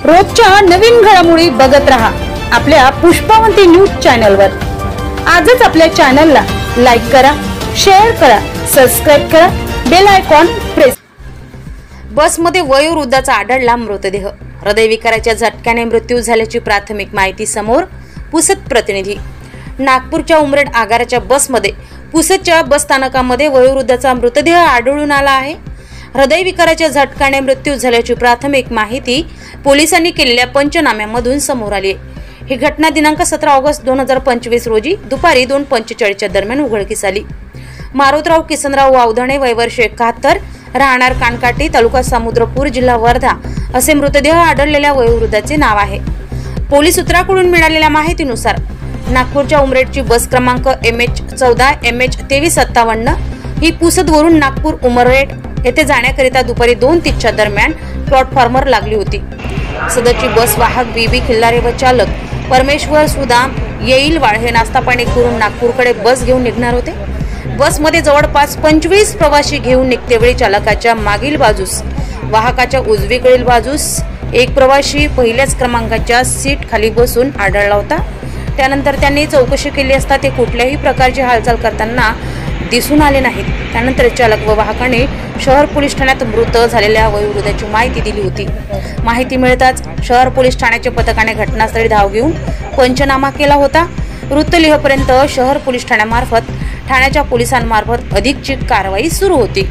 रोजच्या नवीन घडामोडी बघत रहा आपल्या पुष्पावंती न्यूज चॅनलवर। आजच आपल्या चॅनलला लाईक करा, शेअर करा, सबस्क्राइब करा, बेल आयकॉन प्रेस। बसमध्ये वयोवृद्धाचा आढळला मृतदेह। हृदयविकाराच्या झटक्याने मृत्यू झाल्याची प्राथमिक माहिती समोर। पुसद प्रतिनिधी। नागपूरच्या उमरेड आगाराच्या बसमध्ये पुसदच्या बस स्थानकामध्ये वयोवृद्धाचा मृतदेह आढळून आला आहे। हृदयविकाराच्या झटक्याने मृत्यू झाल्याची प्राथमिक माहिती पोलिसांनी केलेल्या पंचनाम्यामधून समोर आली आहे। ही घटना दिनांक 17 ऑगस्ट 2025 रोजी दुपारी 2:45 दरम्यान उघडकीस आली। मारुतराव किसनराव वावधणे, वय वर्ष 71, राहणार कानकाटी, तालुका समुद्रपूर, जिल्हा वर्धा असे मृतदेह आढळलेल्या वयोवृद्धाचे नाव आहे। पोलीस सूत्रांकडून मिळालेल्या माहितीनुसार नागपूरच्या उमरेडची बस क्रमांक MH14 MH 2357 ही पुसदवरून नागपूर उमरेड येथे जाण्याकरिता दुपारी 2:30 दरम्यान प्लॅटफॉर्मवर लागली होती। सदरची बस वाहक बीबी खिल्लारे व चालक परमेश्वर सुदाम येईल वाळे नाश्ता पाणी करून नागपूरकडे बस घेऊन निघणार होते। बसमध्ये जवळपास 25 प्रवासी घेऊन निघतेवेळी चालकाच्या मागील बाजूस, वाहकाच्या उजवीकडील बाजूस एक प्रवासी पहिल्याच क्रमांकाच्या सीट खाली बसून आढळला होता। त्यानंतर त्यांनी चौकशी केली असता ते कुठल्याही प्रकारची हालचाल करताना दिसून आले नाहीत। त्यानंतर चालक व वाहकाने शहर पोलीस ठाण्यात मृत झालेल्या वयोवृद्धाची माहिती दिली होती। माहिती मिळताच शहर पोलीस ठाण्याच्या पथकाने घटनास्थळी धाव घेऊन पंचनामा केला होता। वृत्त लिहेपर्यंत शहर पोलीस ठाण्यामार्फत ठाण्याच्या पोलिसांमार्फत अधिकची कारवाई सुरू होती।